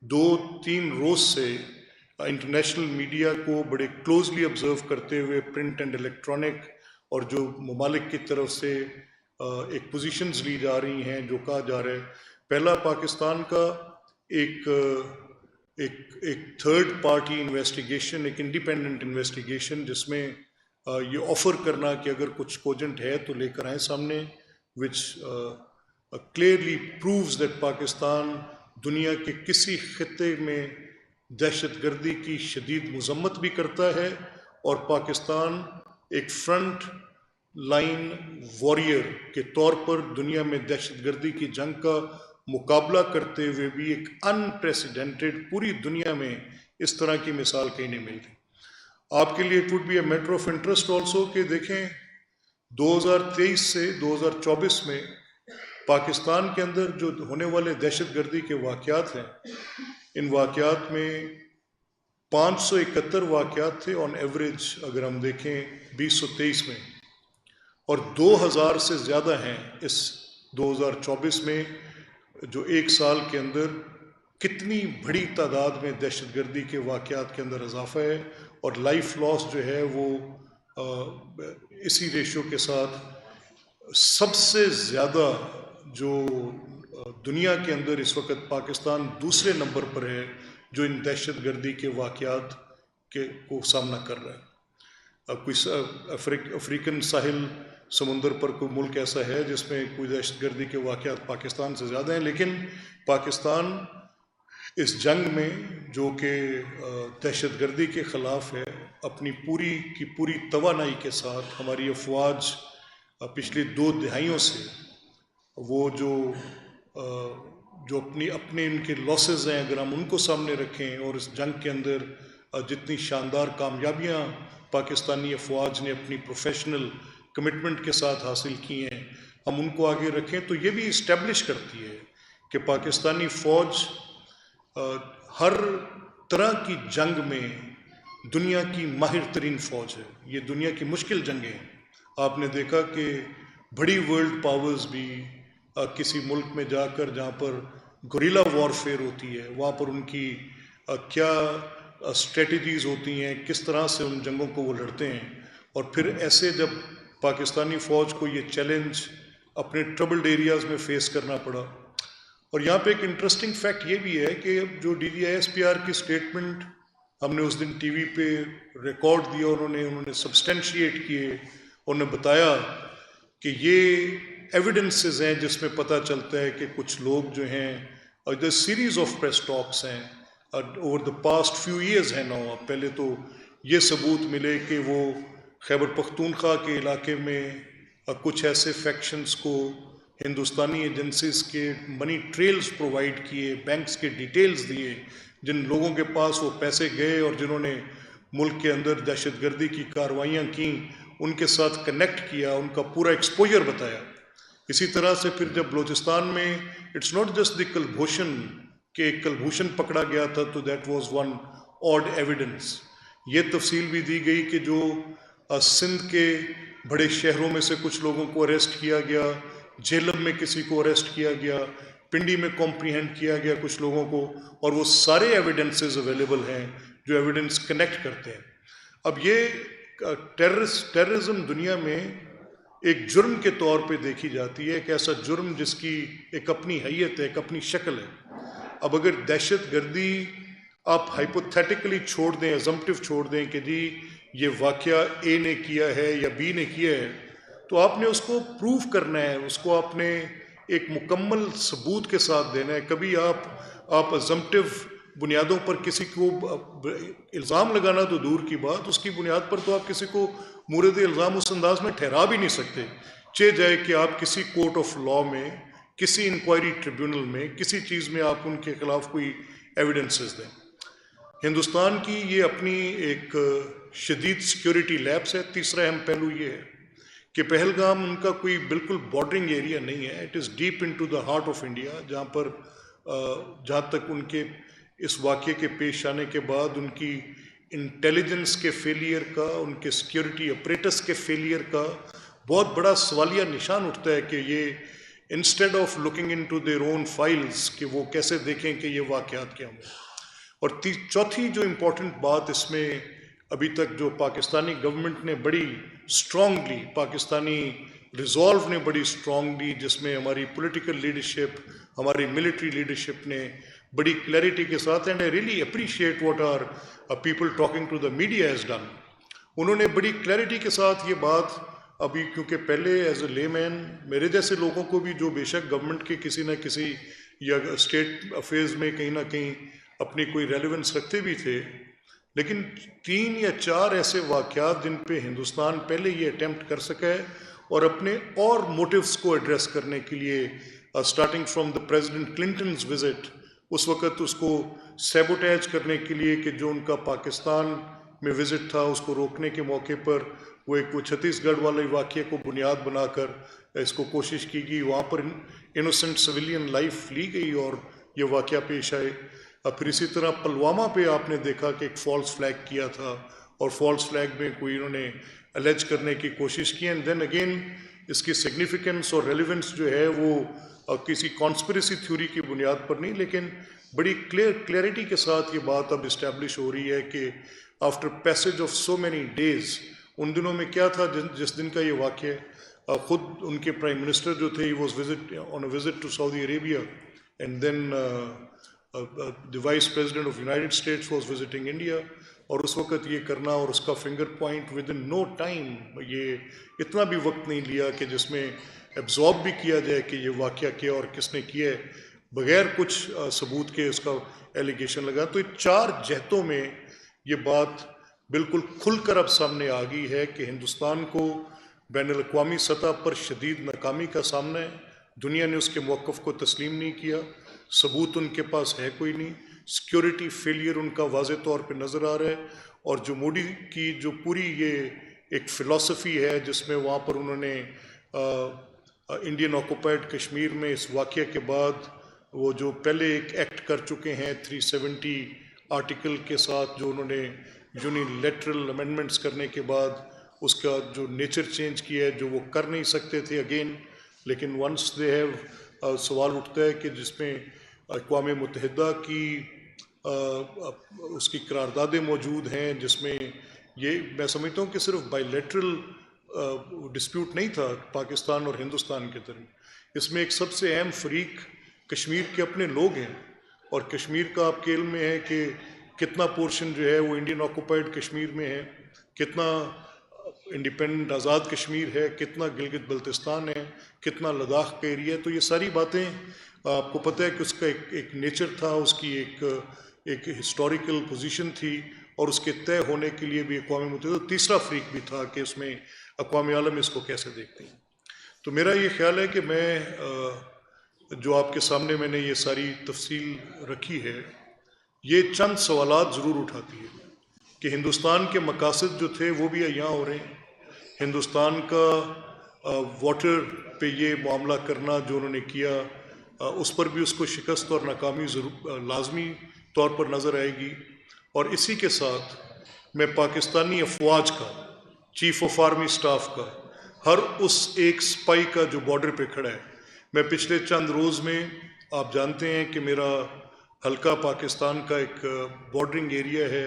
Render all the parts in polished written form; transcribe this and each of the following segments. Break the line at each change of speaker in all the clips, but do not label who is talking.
2-3 روز سے international media کو بڑے کلوزلی آبزرو کرتے ہوئے پرنٹ اینڈ الیکٹرانک اور جو ممالک کی طرف سے ایک پوزیشنز لی جا رہی ہیں، جو کہا جا رہا ہے پہلا پاکستان کا ایک تھرڈ پارٹی انویسٹیگیشن، ایک انڈیپینڈنٹ انویسٹیگیشن جس میں یہ آفر کرنا کہ اگر کچھ کوجنٹ ہے تو لے کر آئیں سامنے، وچ کلیئرلی پرووز دیٹ پاکستان دنیا کے کسی خطے میں دہشت گردی کی شدید مذمت بھی کرتا ہے، اور پاکستان ایک فرنٹ لائن واریر کے طور پر دنیا میں دہشت گردی کی جنگ کا مقابلہ کرتے ہوئے بھی ایک انپریسیڈنٹڈ، پوری دنیا میں اس طرح کی مثال کہیں نہیں ملتی۔ آپ کے لیے it would be a matter of interest also کہ دیکھیں 2023 سے 2024 میں پاکستان کے اندر جو ہونے والے دہشت گردی کے واقعات ہیں، ان واقعات میں 571 واقعات تھے آن ایوریج اگر ہم دیکھیں 2023 میں، اور 2000 سے زیادہ ہیں اس 2024 میں، جو ایک سال کے اندر کتنی بڑی تعداد میں دہشت گردی کے واقعات کے اندر اضافہ ہے، اور لائف لاس جو ہے وہ اسی ریشو کے ساتھ سب سے زیادہ جو دنیا کے اندر اس وقت پاکستان دوسرے نمبر پر ہے جو ان دہشت گردی کے واقعات کو سامنا کر رہا ہے۔ کوئی افریقن ساحل سمندر پر کوئی ملک ایسا ہے جس میں کوئی دہشت گردی کے واقعات پاکستان سے زیادہ ہیں، لیکن پاکستان اس جنگ میں جو کہ دہشت گردی کے خلاف ہے، اپنی پوری کی پوری توانائی کے ساتھ ہماری افواج پچھلی 2 دہائیوں سے وہ جو اپنے ان کے لاسز ہیں اگر ہم ان کو سامنے رکھیں، اور اس جنگ کے اندر جتنی شاندار کامیابیاں پاکستانی افواج نے اپنی پروفیشنل کمٹمنٹ کے ساتھ حاصل کی ہیں، ہم ان کو آگے رکھیں تو یہ بھی اسٹیبلش کرتی ہے کہ پاکستانی فوج ہر طرح کی جنگ میں دنیا کی ماہر ترین فوج ہے۔ یہ دنیا کی مشکل جنگیں ہیں۔ آپ نے دیکھا کہ بڑی ورلڈ پاورز بھی کسی ملک میں جا کر جہاں پر گوریلا وارفیئر ہوتی ہے، وہاں پر ان کی کیا اسٹریٹجیز ہوتی ہیں، کس طرح سے ان جنگوں کو وہ لڑتے ہیں، اور پھر ایسے جب پاکستانی فوج کو یہ چیلنج اپنے ٹربلڈ ایریاز میں فیس کرنا پڑا۔ اور یہاں پہ ایک انٹرسٹنگ فیکٹ یہ بھی ہے کہ جو D G I S P R کی سٹیٹمنٹ ہم نے اس دن ٹی وی پہ ریکارڈ دیا، انہوں نے سبسٹینشیٹ کیے، انہوں نے بتایا کہ یہ ایویڈنسز ہیں جس میں پتہ چلتا ہے کہ کچھ لوگ جو ہیں، اور ادھر سیریز آف پریس ٹاکس ہیں over the past few years ہیں نو، پہلے تو یہ ثبوت ملے کہ وہ خیبر پختونخوا کے علاقے میں کچھ ایسے فیکشنز کو ہندوستانی ایجنسیز کے منی ٹریلز پرووائڈ کیے، بینکس کے ڈیٹیلز دیے، جن لوگوں کے پاس وہ پیسے گئے اور جنہوں نے ملک کے اندر دہشت گردی کی کارروائیاں کیں، ان کے ساتھ کنیکٹ کیا، ان کا پورا ایکسپوجر بتایا۔ اسی طرح سے پھر جب بلوچستان میں it's not just the Kulbhushan کہ ایک کلبھوشن پکڑا گیا تھا تو that was one odd evidence, یہ تفصیل بھی دی گئی کہ جو سندھ کے بڑے شہروں میں سے کچھ لوگوں کو اریسٹ کیا گیا، جہلم میں کسی کو اریسٹ کیا گیا، پنڈی میں کمپریہنڈ کیا گیا کچھ لوگوں کو، اور وہ سارے ایویڈنسز اویلیبل ہیں جو ایویڈنس کنیکٹ کرتے ہیں۔ اب یہ ٹیررزم دنیا میں ایک جرم کے طور پہ دیکھی جاتی ہے، ایک ایسا جرم جس کی ایک اپنی حیت ہے، ایک اپنی شکل ہے۔ اب اگر دہشت گردی آپ ہائپوتھیٹیکلی چھوڑ دیں، ازمپٹیو چھوڑ دیں کہ جی یہ واقعہ اے نے کیا ہے یا بی نے کیا ہے، تو آپ نے اس کو پروف کرنا ہے، اس کو آپ نے ایک مکمل ثبوت کے ساتھ دینا ہے۔ کبھی آپ ازمپٹیو بنیادوں پر کسی کو الزام لگانا تو دور کی بات، اس کی بنیاد پر تو آپ کسی کو مورد الزام اس انداز میں ٹھہرا بھی نہیں سکتے، چاہے جائے کہ آپ کسی کورٹ آف لاء میں، کسی انکوائری ٹریبیونل میں، کسی چیز میں آپ ان کے خلاف کوئی ایویڈنسز دیں۔ ہندوستان کی یہ اپنی ایک شدید سیکیورٹی لیپس ہے۔ تیسرا اہم پہلو یہ ہے کہ پہلگام ان کا کوئی بالکل بارڈرنگ ایریا نہیں ہے، it is deep into the heart of India, جہاں تک ان کے اس واقعے کے پیش آنے کے بعد ان کی انٹیلیجنس کے فیلئر کا، ان کے سیکیورٹی اپریٹس کے فیلئر کا بہت بڑا سوالیہ نشان اٹھتا ہے کہ instead of looking into their own files کہ وہ کیسے دیکھیں کہ یہ واقعات کیا ہوئے. اور چوتھی جو امپورٹنٹ بات اس میں ابھی تک جو پاکستانی گورنمنٹ نے بڑی اسٹرانگلی، پاکستانی ریزالو نے بڑی اسٹرانگلی، جس میں ہماری پولیٹیکل لیڈرشپ، ہماری ملٹری لیڈرشپ نے بڑی کلیئرٹی کے ساتھ، and I really appreciate what our people talking to the media has done, انہوں نے بڑی کلیئرٹی کے ساتھ یہ بات ابھی، کیونکہ پہلے ایز اے لے مین میرے جیسے لوگوں کو بھی جو بے شک گورنمنٹ کے کسی نہ کسی یا اسٹیٹ افیئرز میں کہیں نہ کہیں اپنی کوئی ریلیونس رکھتے بھی تھے، لیکن 3 یا 4 ایسے واقعات جن پہ ہندوستان پہلے یہ اٹیمپٹ کر سکا ہے اور اپنے اور موٹیوز کو ایڈریس کرنے کے لیے، starting from the president Clinton's visit, اس وقت اس کو سیبوٹیج کرنے کے لیے کہ جو ان کا پاکستان میں وزٹ تھا اس کو روکنے کے موقع پر وہ ایک چھتیس گڑھ والے واقعے کو بنیاد بنا کر اس کو کوشش کی گئی، وہاں پر انوسنٹ سویلین لائف لی گئی اور یہ واقعہ پیش آئے. پھر اسی طرح پلوامہ پہ آپ نے دیکھا کہ ایک فالس فلیگ کیا تھا اور فالس فلیگ میں کوئی انہوں نے الیج کرنے کی کوشش کی، اینڈ دین اگین اس کی سگنیفیکنس اور ریلیونس جو ہے وہ کسی کانسپریسی تھیوری کی بنیاد پر نہیں، لیکن بڑی کلیئرٹی کے ساتھ یہ بات اب اسٹیبلش ہو رہی ہے کہ after passage of so many days, ان دنوں میں کیا تھا جس دن کا یہ واقعہ، خود ان کے پرائم منسٹر جو تھے، he was on a visit to Saudi Arabia, and then the vice president of United States was visiting India, اور اس وقت یہ کرنا اور اس کا finger point within no time, یہ اتنا بھی وقت نہیں لیا کہ جس میں ایبزارب بھی کیا جائے کہ یہ واقعہ کیا اور کس نے کیا ہے، بغیر کچھ ثبوت کے اس کا ایلیگیشن لگا. تو یہ 4 جہتوں میں یہ بات بالکل کھل کر اب سامنے آ گئی ہے کہ ہندوستان کو بین الاقوامی سطح پر شدید ناکامی کا سامنا ہے. دنیا نے اس کے موقف کو تسلیم نہیں کیا، ثبوت ان کے پاس ہے کوئی نہیں، سیکیورٹی فیلئر ان کا واضح طور پہ نظر آ رہا ہے. اور جو مودی کی جو پوری یہ ایک فلسفی ہے جس میں وہاں پر انہوں نے انڈین آکوپائڈ کشمیر میں اس واقعے کے بعد وہ جو پہلے ایک ایکٹ کر چکے ہیں 370 آرٹیکل کے ساتھ، جو انہوں نے یونیلیٹرل امینڈمنٹس کرنے کے بعد اس کا جو نیچر چینج کیا ہے، جو وہ کر نہیں سکتے تھے اگین، لیکن ونس دے ہیو، سوال اٹھتا ہے کہ جس میں اقوام متحدہ کی اس کی قراردادیں موجود ہیں، جس میں یہ میں سمجھتا ہوں کہ صرف بائی لیٹرل ڈسپیوٹ نہیں تھا پاکستان اور ہندوستان کے درمیان، اس میں ایک سب سے اہم فریق کشمیر کے اپنے لوگ ہیں، اور کشمیر کا آپ کے علم میں ہے کہ کتنا پورشن جو ہے وہ انڈین آکوپائڈ کشمیر میں ہے، کتنا انڈیپینڈنٹ آزاد کشمیر ہے، کتنا گلگت بلتستان ہے، کتنا لداخ کا ایریا ہے. تو یہ ساری باتیں آپ کو پتہ ہے کہ اس کا ایک نیچر تھا، اس کی ایک ہسٹوریکل پوزیشن تھی، اور اس کے طے ہونے کے لیے بھی اقوام متحدہ تیسرا فریق بھی تھا کہ اس میں اقوام عالم اس کو کیسے دیکھتے ہیں. تو میرا یہ خیال ہے کہ میں جو آپ کے سامنے میں نے یہ ساری تفصیل رکھی ہے، یہ چند سوالات ضرور اٹھاتی ہے کہ ہندوستان کے مقاصد جو تھے وہ بھی یہاں ہو رہے ہیں. ہندوستان کا واٹر پہ یہ معاملہ کرنا جو انہوں نے کیا، اس پر بھی اس کو شکست اور ناکامی لازمی طور پر نظر آئے گی. اور اسی کے ساتھ میں پاکستانی افواج کا، چیف آف آرمی سٹاف کا، ہر اس ایک سپاہی کا جو بارڈر پہ کھڑا ہے، میں پچھلے چند روز میں، آپ جانتے ہیں کہ میرا حلقہ پاکستان کا ایک بارڈرنگ ایریا ہے،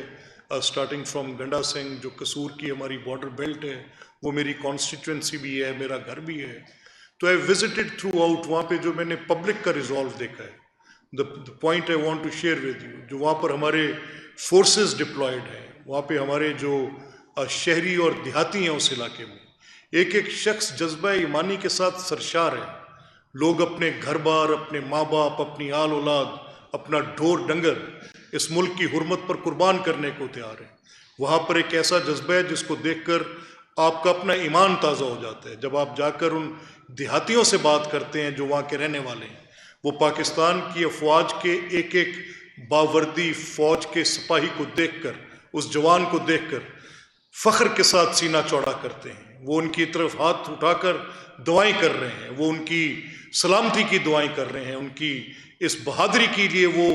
اسٹارٹنگ فرام گنڈا سنگھ، جو قصور کی ہماری بارڈر بیلٹ ہے، وہ میری کانسٹیٹوئنسی بھی ہے، میرا گھر بھی ہے. تو آئی وزٹڈ تھرو آؤٹ، وہاں پہ جو میں نے پبلک کا ریزالو دیکھا ہے، the point I want to share with you, جو وہاں پر ہمارے فورسز ڈپلائڈ ہیں، وہاں پہ ہمارے جو شہری اور دیہاتی ہیں اس علاقے میں، ایک ایک شخص جذبہ ایمانی کے ساتھ سرشار ہے. لوگ اپنے گھر بار، اپنے ماں باپ، اپنی آل اولاد، اپنا ڈھور ڈنگر اس ملک کی حرمت پر قربان کرنے کو تیار ہیں. وہاں پر ایک ایسا جذبہ ہے جس کو دیکھ کر آپ کا اپنا ایمان تازہ ہو جاتا ہے. جب آپ جا کر ان دیہاتیوں سے بات کرتے ہیں جو وہاں کے رہنے والے ہیں، وہ پاکستان کی افواج کے ایک ایک باوردی فوج کے سپاہی کو دیکھ کر، اس جوان کو دیکھ کر فخر کے ساتھ سینہ چوڑا کرتے ہیں. وہ ان کی طرف ہاتھ اٹھا کر دعائیں کر رہے ہیں، وہ ان کی سلامتی کی دعائیں کر رہے ہیں، ان کی اس بہادری کے لیے وہ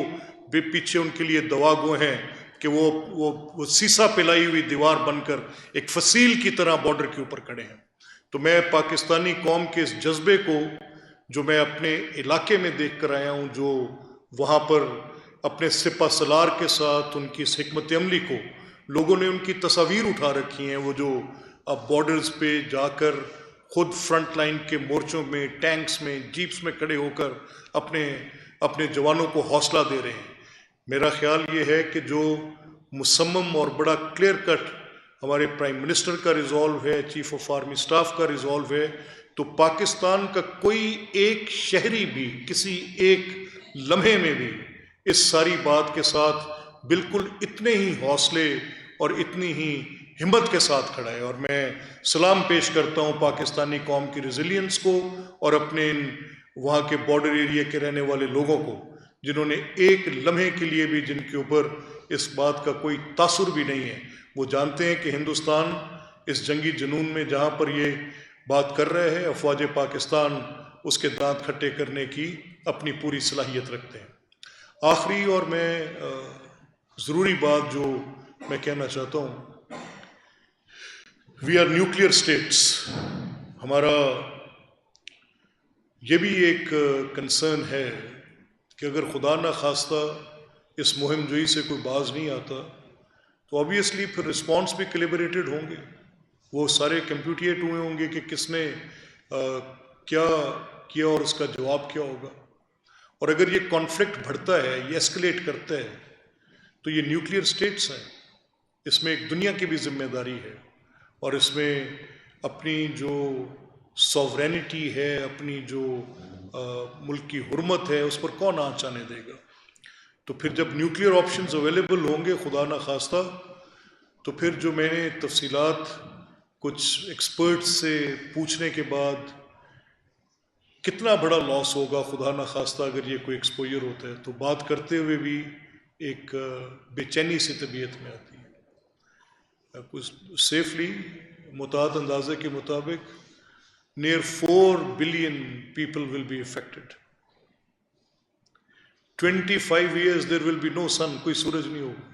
پیچھے ان کے لیے دعا گو ہیں کہ وہ سیسا پلائی ہوئی دیوار بن کر ایک فصیل کی طرح بارڈر کے اوپر کھڑے ہیں. تو میں پاکستانی قوم کے اس جذبے کو جو میں اپنے علاقے میں دیکھ کر آیا ہوں، جو وہاں پر اپنے سپہ سالار کے ساتھ ان کی اس حکمت عملی کو لوگوں نے ان کی تصاویر اٹھا رکھی ہیں، وہ جو اب بارڈرز پہ جا کر خود فرنٹ لائن کے مورچوں میں، ٹینکس میں، جیپس میں کھڑے ہو کر اپنے جوانوں کو حوصلہ دے رہے ہیں۔ میرا خیال یہ ہے کہ جو مصمم اور بڑا کلیئر کٹ ہمارے پرائم منسٹر کا ریزالو ہے، چیف آف آرمی سٹاف کا ریزالو ہے، تو پاکستان کا کوئی ایک شہری بھی کسی ایک لمحے میں بھی اس ساری بات کے ساتھ بالکل اتنے ہی حوصلے اور اتنی ہی ہمت کے ساتھ کھڑا ہے۔ اور میں سلام پیش کرتا ہوں پاکستانی قوم کی ریزیلینس کو اور اپنے وہاں کے بارڈر ایریا کے رہنے والے لوگوں کو، جنہوں نے ایک لمحے کے لیے بھی، جن کے اوپر اس بات کا کوئی تاثر بھی نہیں ہے، وہ جانتے ہیں کہ ہندوستان اس جنگی جنون میں جہاں پر یہ بات کر رہے ہیں، افواج پاکستان اس کے دانت کھٹے کرنے کی اپنی پوری صلاحیت رکھتے ہیں۔ آخری اور میں ضروری بات جو میں کہنا چاہتا ہوں، وی آر نیوکلیئر اسٹیٹس۔ ہمارا یہ بھی ایک کنسرن ہے کہ اگر خدا نہ خواستہ اس مہم جوئی سے کوئی باز نہیں آتا تو آبویسلی پھر رسپانس بھی کیلیبریٹڈ ہوں گے، وہ سارے کمپیوٹیٹ ہوئے ہوں گے کہ کس نے کیا کیا اور اس کا جواب کیا ہوگا۔ اور اگر یہ کانفلکٹ بڑھتا ہے، یہ ایسکلیٹ کرتا ہے، تو یہ نیوکلیئر اسٹیٹس ہیں، اس میں ایک دنیا کی بھی ذمہ داری ہے، اور اس میں اپنی جو سوورینٹی ہے، اپنی جو ملک کی حرمت ہے، اس پر کون آنچ آنے دے گا۔ تو پھر جب نیوکلیئر آپشنز اویلیبل ہوں گے خدا نہ خواستہ، تو پھر جو میں نے تفصیلات کچھ ایکسپرٹس سے پوچھنے کے بعد کتنا بڑا لاس ہوگا خدا نہ خواستہ اگر یہ کوئی ایکسپوجر ہوتا ہے، تو بات کرتے ہوئے بھی ایک بے چینی سی طبیعت میں آتی ہے۔ کچھ سیفلی متعدد اندازے کے مطابق near 4 billion people will be affected. 25 years there will be no sun، کوئی سورج نہیں ہوگا۔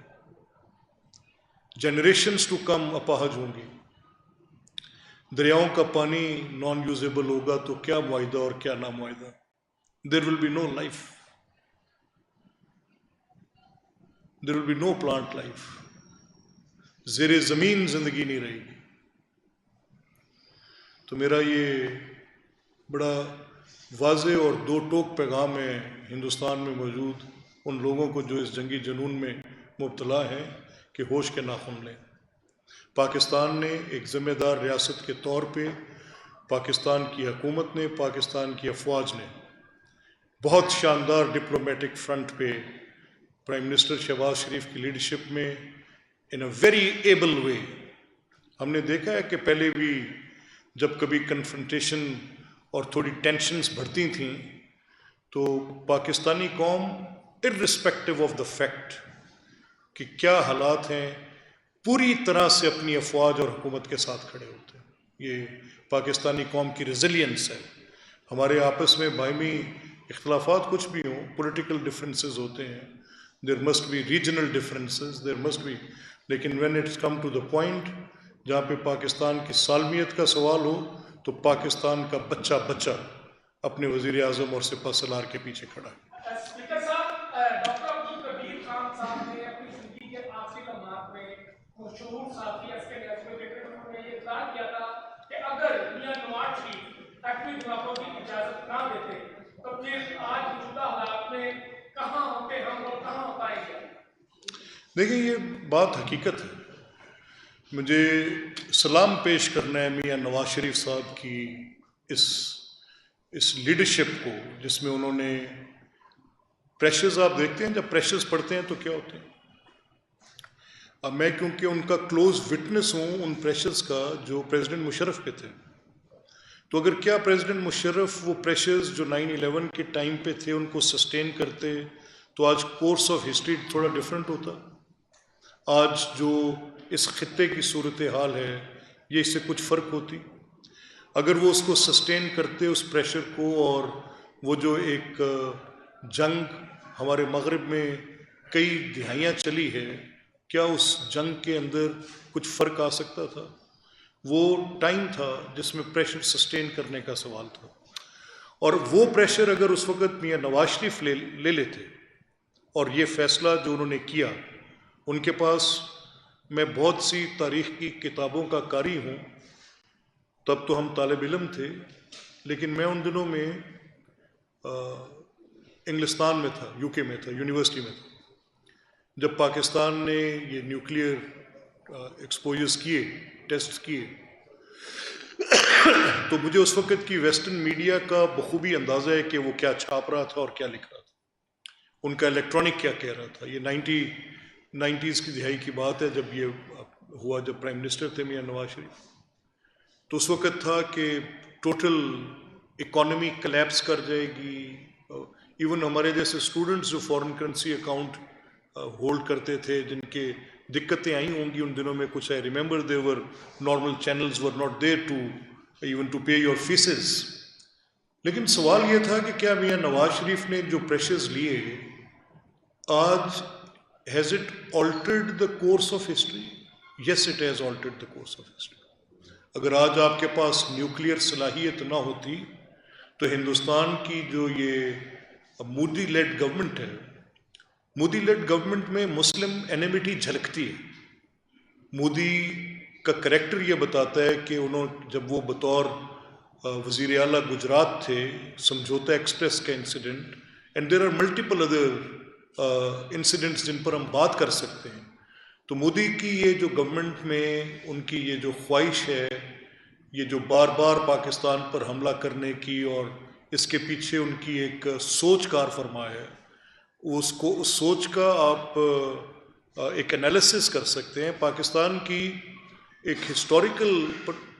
جنریشنز ٹو کم اپاہج ہوں گی، دریاؤں کا پانی نان یوزیبل ہوگا، تو کیا معاہدہ اور کیا نامعاہدہ۔ there will be no life، there will be no plant life، زیر زمین زندگی نہیں رہے گی۔ تو میرا یہ بڑا واضح اور دو ٹوک پیغام ہے ہندوستان میں موجود ان لوگوں کو جو اس جنگی جنون میں مبتلا ہیں کہ ہوش کے ناخن لیں۔ پاکستان نے ایک ذمہ دار ریاست کے طور پہ، پاکستان کی حکومت نے، پاکستان کی افواج نے بہت شاندار ڈپلومیٹک فرنٹ پہ پرائم منسٹر شہباز شریف کی لیڈرشپ میں ان اے ویری ایبل وے، ہم نے دیکھا ہے کہ پہلے بھی جب کبھی کنفرنٹیشن اور تھوڑی ٹینشنز بڑھتی تھیں تو پاکستانی قوم irrespective آف دا فیکٹ کہ کیا حالات ہیں، پوری طرح سے اپنی افواج اور حکومت کے ساتھ کھڑے ہوتے ہیں۔ یہ پاکستانی قوم کی ریزیلینس ہے۔ ہمارے آپس میں باہمی اختلافات کچھ بھی ہوں، پولیٹیکل ڈفرینسز ہوتے ہیں، there must be regional differences, there must be, لیکن when it's come to the point جہاں پہ پاکستان کی سالمیت کا سوال ہو تو پاکستان کا بچہ بچہ اپنے وزیر اعظم اور سپہ سالار کے پیچھے کھڑا ہے۔
اسپیکر صاحب، ڈاکٹر عبدالکبیر خان صاحب نے اپنی زندگی کے آخری لمحات میں مشہور صحافی ایس کے نیازمی کے انہوں نے یہ اقرار کیا تھا کہ اگر میاں نواز شریف ایٹمی دھماکوں کی اجازت نہ دیتے تو پھر آج موجودہ حالات میں کہاں ہوتے ہم اور کہاں ہوتا ہے کیا؟
دیکھیں، یہ بات حقیقت ہے۔ مجھے سلام پیش کرنا ہے میاں نواز شریف صاحب کی اس لیڈرشپ کو، جس میں انہوں نے پریشرز، آپ دیکھتے ہیں جب پریشرز پڑھتے ہیں تو کیا ہوتے ہیں۔ اب میں کیونکہ ان کا کلوز وٹنس ہوں ان پریشرز کا جو پریزیڈنٹ مشرف پہ تھے، تو اگر کیا پریزیڈنٹ مشرف وہ پریشرز جو 9/11 کے ٹائم پہ تھے ان کو سسٹین کرتے تو آج کورس آف ہسٹری تھوڑا ڈیفرنٹ ہوتا۔ آج جو اس خطے کی صورتحال ہے یہ اس سے کچھ فرق ہوتی۔ اگر وہ اس کو سسٹین کرتے اس پریشر کو، اور وہ جو ایک جنگ ہمارے مغرب میں کئی دہائیاں چلی ہے، کیا اس جنگ کے اندر کچھ فرق آ سکتا تھا؟ وہ ٹائم تھا جس میں پریشر سسٹین کرنے کا سوال تھا۔ اور وہ پریشر اگر اس وقت میاں نواز شریف لے لیتے اور یہ فیصلہ جو انہوں نے کیا، ان کے پاس، میں بہت سی تاریخ کی کتابوں کا قاری ہوں، تب تو ہم طالب علم تھے، لیکن میں ان دنوں میں انگلستان میں تھا، یو کے میں تھا، یونیورسٹی میں تھا، جب پاکستان نے یہ نیوکلیئر ایکسپوجرز کیے، ٹیسٹ کیے، تو مجھے اس وقت کی ویسٹرن میڈیا کا بخوبی اندازہ ہے کہ وہ کیا چھاپ رہا تھا اور کیا لکھ رہا تھا، ان کا الیکٹرانک کیا کہہ رہا تھا۔ یہ نائنٹیز کی دہائی کی بات ہے جب یہ ہوا، جب پرائم منسٹر تھے میاں نواز شریف، تو اس وقت تھا کہ ٹوٹل اکانومی کلیپس کر جائے گی۔ ایون ہمارے جیسے اسٹوڈنٹس جو فارن کرنسی اکاؤنٹ ہولڈ کرتے تھے، جن کے دقتیں آئی ہوں گی ان دنوں میں، کچھ I remember they were normal channels were not there to even to pay your faces. لیکن سوال یہ تھا کہ کیا میاں نواز شریف نے جو پریشرز لیے، آج has it altered the course of history? Yes it has altered the course of history. اگر آج آپ کے پاس نیوکلیئر صلاحیت نہ ہوتی تو ہندوستان کی جو یہ مودی لیڈ گورنمنٹ ہے، مودی لیڈ گورنمنٹ میں مسلم اینیمیٹی جھلکتی ہے۔ مودی کا کریکٹر یہ بتاتا ہے کہ جب وہ بطور وزیر اعلیٰ گجرات تھے، سمجھوتا ایکسپریس کا incident, and there are multiple other incidents جن پر ہم بات کر سکتے ہیں، تو مودی کی یہ جو گورنمنٹ میں ان کی یہ جو خواہش ہے، یہ جو بار بار پاکستان پر حملہ کرنے کی، اور اس کے پیچھے ان کی ایک سوچ کار فرما ہے، اس سوچ کا آپ ایک انالیسس کر سکتے ہیں۔ پاکستان کی ایک ہسٹوریکل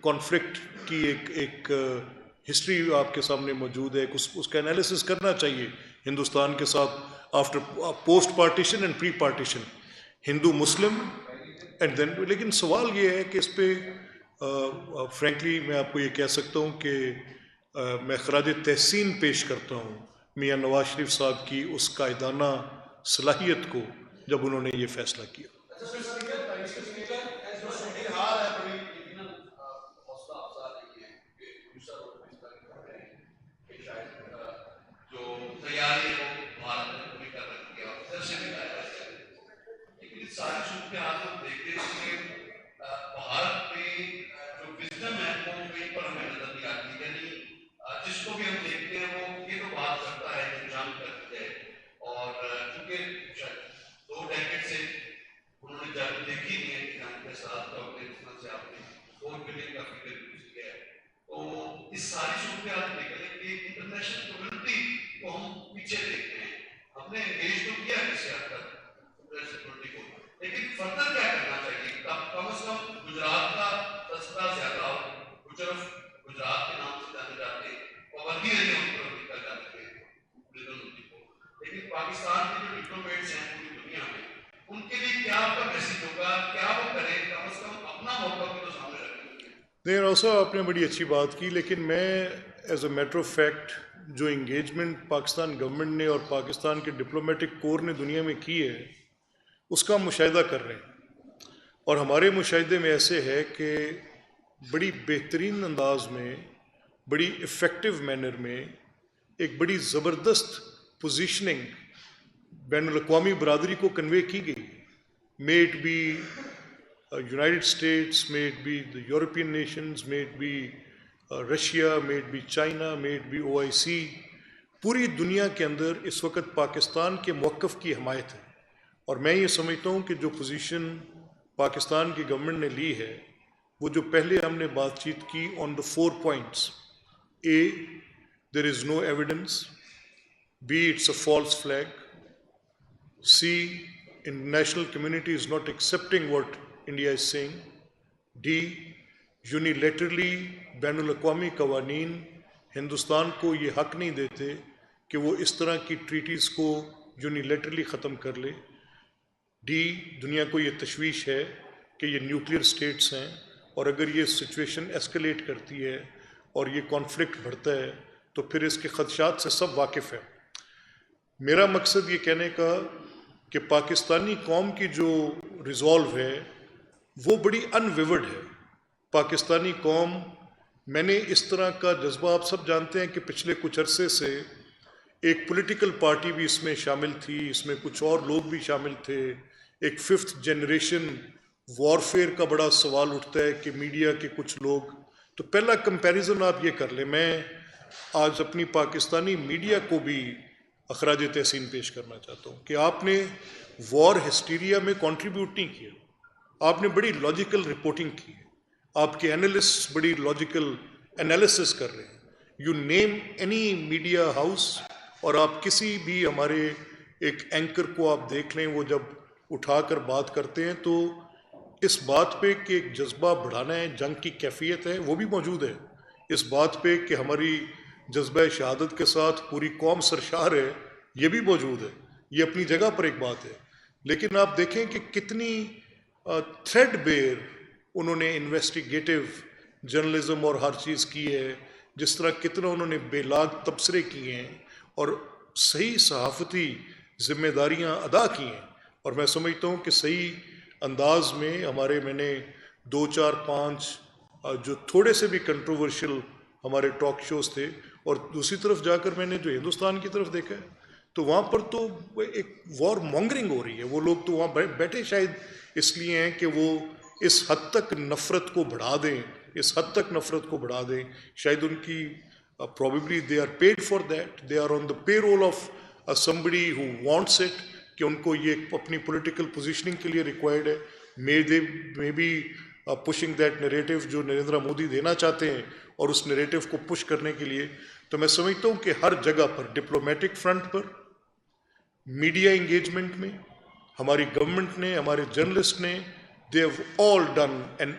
کانفلکٹ کی ایک ہسٹری آپ کے سامنے موجود ہے، اس کا انالیسس کرنا چاہیے ہندوستان کے ساتھ after post partition and pre partition, Hindu Muslim and then. لیکن سوال یہ ہے کہ اس پہ فرینکلی میں آپ کو یہ کہہ سکتا ہوں کہ میں خراج تحسین پیش کرتا ہوں میاں نواز شریف صاحب کی اس قائدانہ صلاحیت کو جب انہوں نے یہ فیصلہ کیا۔
ساری صورتحال کو دیکھتے ہوئے بھارت میں جو وزڈم ہے وہ کہیں پر ہمیں نظر نہیں آتی، یعنی جس کو بھی ہم دیکھتے ہیں وہ یہ تو بات کرتا ہے کہ جنگ کرتی ہے، اور چونکہ 2 ڈیکیڈ سے انہوں نے جنگ دیکھی نہیں ہے، جنگ کے ساتھ سے آپ نے 4 بلین کا فگر یوز کیا ہے، تو اس ساری صورتحال دیکھنے کے انٹرنیشنل کمیونٹی کو ہم پیچھے دیکھتے ہیں۔ ہم نے انگیج تو کیا کسی حد تک سیکورٹی کو، لیکن فردر کیا کرنا چاہیے؟ کم از کم گجرات کا تذکرہ زیادہ ہو، گجرات کے نام سے جانے جاتے ہیں، پابندی نہیں ان پر نکل جاتے ہیں، لیکن پاکستان کے جو ڈپلومیٹس ہیں پوری دنیا میں، ان کے لیے کیا آپ کا میسج ہوگا؟ کیا وہ کریں؟ کم از کم اپنا موقع بھی تو سامنے رکھیں۔
نہیں، روسا آپ نے بڑی اچھی بات کی، لیکن میں as a matter of fact جو انگیجمنٹ پاکستان گورنمنٹ نے اور پاکستان کے ڈپلومیٹک کور نے دنیا میں کی ہے، اس کا مشاہدہ کر رہے ہیں، اور ہمارے مشاہدے میں ایسے ہے کہ بڑی بہترین انداز میں، بڑی افیکٹو مینر میں ایک بڑی زبردست پوزیشننگ بین الاقوامی برادری کو کنوے کی گئی، may it be United States, may it be the European nations, may it be Russia, may it be China, may it be OIC، پوری دنیا کے اندر اس وقت پاکستان کے موقف کی حمایت ہے۔ اور میں یہ سمجھتا ہوں کہ جو پوزیشن پاکستان کی گورنمنٹ نے لی ہے، وہ جو پہلے ہم نے بات چیت کی آن دا 4 points: A, there is no evidence; B, it's a false flag; C, international community is not accepting what India is saying; D, unilaterally بین الاقوامی قوانین ہندوستان کو یہ حق نہیں دیتے کہ وہ اس طرح کی ٹریٹیز کو یونیلیٹرلی ختم کر لے; ڈی، دنیا کو یہ تشویش ہے کہ یہ نیوکلیئر سٹیٹس ہیں، اور اگر یہ سچویشن ایسکلیٹ کرتی ہے اور یہ کانفلکٹ بڑھتا ہے تو پھر اس کے خدشات سے سب واقف ہیں۔ میرا مقصد یہ کہنے کا کہ پاکستانی قوم کی جو ریزالو ہے وہ بڑی ان ویورڈ ہے۔ پاکستانی قوم میں نے اس طرح کا جذبہ، آپ سب جانتے ہیں کہ پچھلے کچھ عرصے سے ایک پولیٹیکل پارٹی بھی اس میں شامل تھی، اس میں کچھ اور لوگ بھی شامل تھے، ایک 5th جنریشن وارفیئر کا بڑا سوال اٹھتا ہے کہ میڈیا کے کچھ لوگ، تو پہلا کمپیریزن آپ یہ کر لیں، میں آج اپنی پاکستانی میڈیا کو بھی اخراج تحسین پیش کرنا چاہتا ہوں کہ آپ نے وار ہسٹیریا میں کنٹریبیوٹ نہیں کیا، آپ نے بڑی لاجیکل رپورٹنگ کی ہے، آپ کے انالسٹ بڑی لاجیکل انالیسس کر رہے ہیں، you name any media house, اور آپ کسی بھی ہمارے ایک اینکر کو آپ دیکھ لیں، وہ جب اٹھا کر بات کرتے ہیں تو اس بات پہ کہ ایک جذبہ بڑھانا ہے، جنگ کی کیفیت ہے، وہ بھی موجود ہے، اس بات پہ کہ ہماری جذبہ شہادت کے ساتھ پوری قوم سرشار ہے، یہ بھی موجود ہے، یہ اپنی جگہ پر ایک بات ہے، لیکن آپ دیکھیں کہ کتنی تھریڈ بیر انہوں نے انویسٹیگیٹو جرنلزم اور ہر چیز کی ہے، جس طرح کتنا انہوں نے بے لاگ تبصرے کیے ہیں اور صحیح صحافتی ذمہ داریاں ادا کی ہیں، اور میں سمجھتا ہوں کہ صحیح انداز میں میں نے 2 4 5 جو تھوڑے سے بھی کنٹروورشل ہمارے ٹاک شوز تھے، اور دوسری طرف جا کر میں نے جو ہندوستان کی طرف دیکھا ہے تو وہاں پر تو ایک وار مونگرنگ ہو رہی ہے، وہ لوگ تو وہاں بیٹھے شاید اس لیے ہیں کہ وہ اس حد تک نفرت کو بڑھا دیں، اس حد تک نفرت کو بڑھا دیں، شاید ان کی probably they are paid for that, they are on the payroll of somebody who wants it، کہ ان کو یہ اپنی پولیٹیکل پوزیشننگ کے لیے ریکوائرڈ ہے، may be pushing that narrative جو نریندر مودی دینا چاہتے ہیں، اور اس نریٹو کو پش کرنے کے لیے تو میں سمجھتا ہوں کہ ہر جگہ پر ڈپلومیٹک فرنٹ پر، میڈیا انگیجمنٹ میں، ہماری گورنمنٹ نے، ہمارے جرنلسٹ نے، they have all done an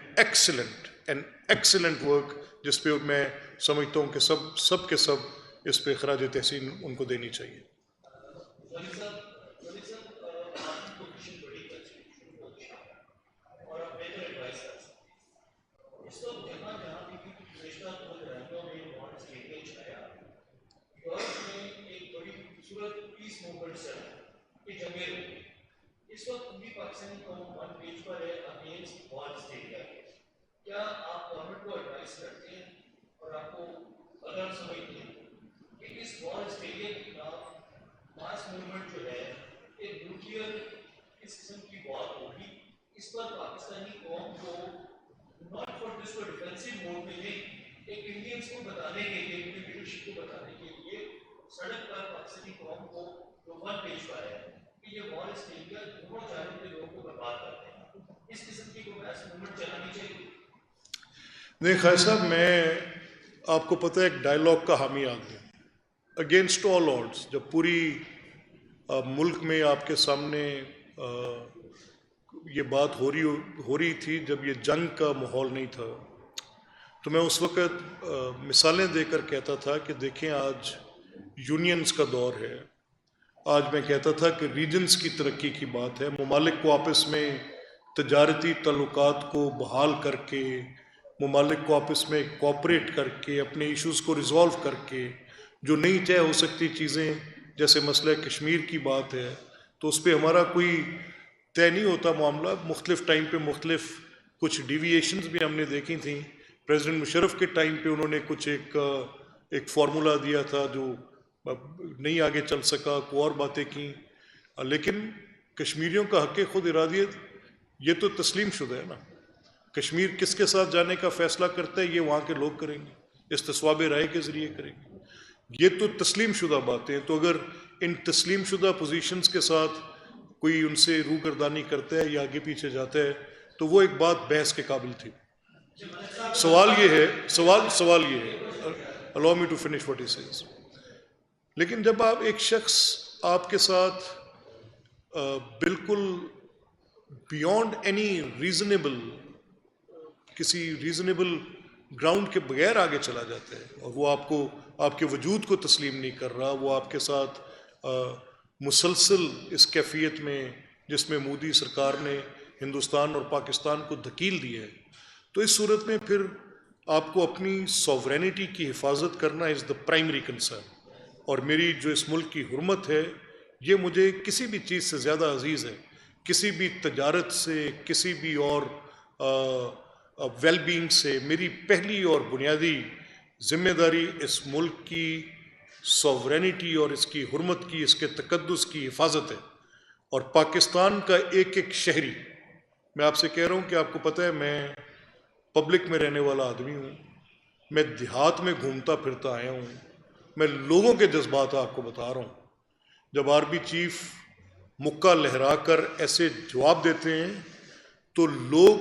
excellent work، جس پہ میں سمجھتا ہوں کہ سب کے سب اس پہ خراج تحسین ان کو دینی چاہیے۔
اس وقت پوری پاکستانی قوم ون پیج پر ہے اگینسٹ وار اسٹیریا، کیا آپ گورنمنٹ کو ایڈوائز کرتے ہیں اور آپ کو اگر سمجھتے ہیں کہ اس وار اسٹیریا کے خلاف ماس موومنٹ جو ہے ایک نیوکلیئر اس قسم کی وار ہوگی، اس پر پاکستانی قوم کو ناٹ فار دس کو ڈیفینسو موڈ میں نہیں، ایک انڈینس کو بتانے کے لیے، ان کی لیڈرشپ کو بتانے کے لیے سڑک پر پاکستانی قوم کو جو ون پیج پر ہے کہ یہ وار اسٹیریا دونوں جانب کے لوگوں کو برباد کرتے ہیں، اس قسم کی کوئی میس موومنٹ چلانی چاہیے؟
نہیں خیر صاحب، میں آپ کو پتہ ہے ایک ڈائلاگ کا حامی آدمی ہوں، اگینسٹ آل آڈس، جب پوری ملک میں آپ کے سامنے یہ بات ہو رہی تھی، جب یہ جنگ کا ماحول نہیں تھا، تو میں اس وقت مثالیں دے کر کہتا تھا کہ دیکھیں آج یونینز کا دور ہے، آج میں کہتا تھا کہ ریجنز کی ترقی کی بات ہے، ممالک کو آپس میں تجارتی تعلقات کو بحال کر کے، ممالک کو آپس میں کوآپریٹ کر کے، اپنے ایشوز کو ریزالو کر کے، جو نہیں طے ہو سکتی چیزیں جیسے مسئلہ کشمیر کی بات ہے، تو اس پہ ہمارا کوئی طے نہیں ہوتا معاملہ، مختلف ٹائم پہ مختلف کچھ ڈیویشنز بھی ہم نے دیکھی تھیں، پریزیڈنٹ مشرف کے ٹائم پہ انہوں نے کچھ ایک فارمولا دیا تھا جو نہیں آگے چل سکا، کو اور باتیں کیں، لیکن کشمیریوں کا حق خود ارادیت یہ تو تسلیم شدہ ہے نا، کشمیر کس کے ساتھ جانے کا فیصلہ کرتا ہے یہ وہاں کے لوگ کریں گے، استصواب رائے کے ذریعے کریں گے، یہ تو تسلیم شدہ باتیں ہیں، تو اگر ان تسلیم شدہ پوزیشنز کے ساتھ کوئی ان سے روگردانی کرتا ہے یا آگے پیچھے جاتا ہے تو وہ ایک بات بحث کے قابل تھی۔ سوال یہ ہے allow me to finish what he says، لیکن جب آپ ایک شخص آپ کے ساتھ بالکل بیونڈ اینی ریزنیبل، کسی ریزنیبل گراؤنڈ کے بغیر آگے چلا جاتا ہے اور وہ آپ کے وجود کو تسلیم نہیں کر رہا، وہ آپ کے ساتھ مسلسل اس کیفیت میں جس میں مودی سرکار نے ہندوستان اور پاکستان کو دھکیل دیا ہے، تو اس صورت میں پھر آپ کو اپنی سوورینٹی کی حفاظت کرنا از دا پرائمری کنسرن، اور میری جو اس ملک کی حرمت ہے یہ مجھے کسی بھی چیز سے زیادہ عزیز ہے، کسی بھی تجارت سے، کسی بھی اور ویل بینگ سے میری پہلی اور بنیادی ذمہ داری اس ملک کی سوورینٹی اور اس کی حرمت کی، اس کے تقدس کی حفاظت ہے، اور پاکستان کا ایک ایک شہری، میں آپ سے کہہ رہا ہوں کہ آپ کو پتہ ہے میں پبلک میں رہنے والا آدمی ہوں، میں دیہات میں گھومتا پھرتا آیا ہوں، میں لوگوں کے جذبات آپ کو بتا رہا ہوں. جب آرمی چیف مکہ لہرا کر ایسے جواب دیتے ہیں تو لوگ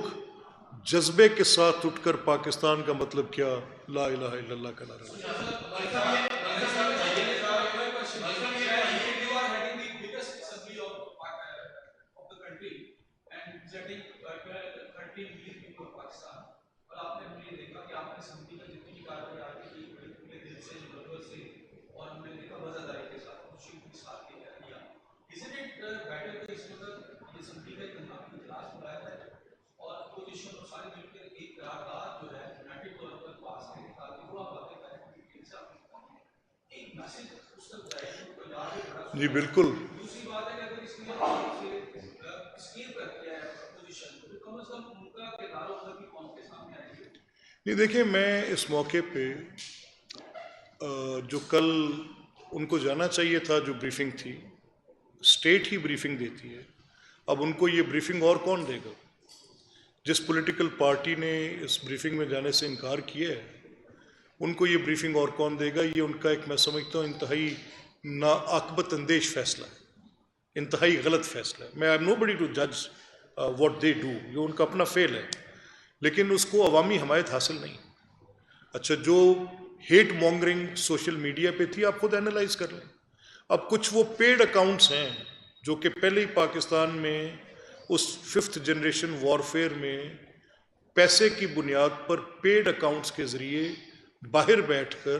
جذبے کے ساتھ اٹھ کر پاکستان کا مطلب کیا، لا الہ الا اللہ کا نعرہ لگاتے ہیں.
You are heading the biggest assembly of the country and representing 13 million people of Pakistan. اور آپ نے یہ دیکھا کہ آپ نے اسمبلی کا جتنی بھی کارروائی آگے کی پورے دل سے، جذبے سے، اور ہم نے دیکھا وزاداری کے ساتھ، خوشی کے ساتھ کیا. Isn't it better کہ اس وقت یہ اسمبلی کا ایک اجلاس بلایا جائے اور اپوزیشن اور سارے مل کر ایک قرارداد جو ہے یونائٹڈ طور پر پاس کریں تاکہ وہ آپ باتیں کریں، ایک میسج اس تک جائے کوئی بات بھی بڑا.
جی بالکل.
دوسری بات ہے کہ اگر اس لیے اسکیم کرتی ہے اپوزیشن تو کم از کم ان کا کردار ادھر بھی قوم کے سامنے آئے گی.
نہیں دیکھیں، میں اس موقع پہ جو کل ان کو جانا چاہیے تھا، جو بریفنگ تھی، اسٹیٹ ہی بریفنگ دیتی ہے. اب ان کو یہ بریفنگ اور کون دے گا؟ جس پولیٹیکل پارٹی نے اس بریفنگ میں جانے سے انکار کیا ہے ان کو یہ بریفنگ اور کون دے گا؟ یہ ان کا ایک، میں سمجھتا ہوں، انتہائی ناعاقبت اندیش فیصلہ ہے، انتہائی غلط فیصلہ ہے. میں I am nobody to جج واٹ دے ڈو، یہ ان کا اپنا فعل ہے، لیکن اس کو عوامی حمایت حاصل نہیں. اچھا، جو ہیٹ مونگرنگ سوشل میڈیا پہ تھی، آپ خود اینالائز کر لیں. اب کچھ وہ پیڈ اکاؤنٹس ہیں جو کہ پہلے ہی پاکستان میں اس 5th جنریشن وارفیئر میں پیسے کی بنیاد پر پیڈ اکاؤنٹس کے ذریعے باہر بیٹھ کر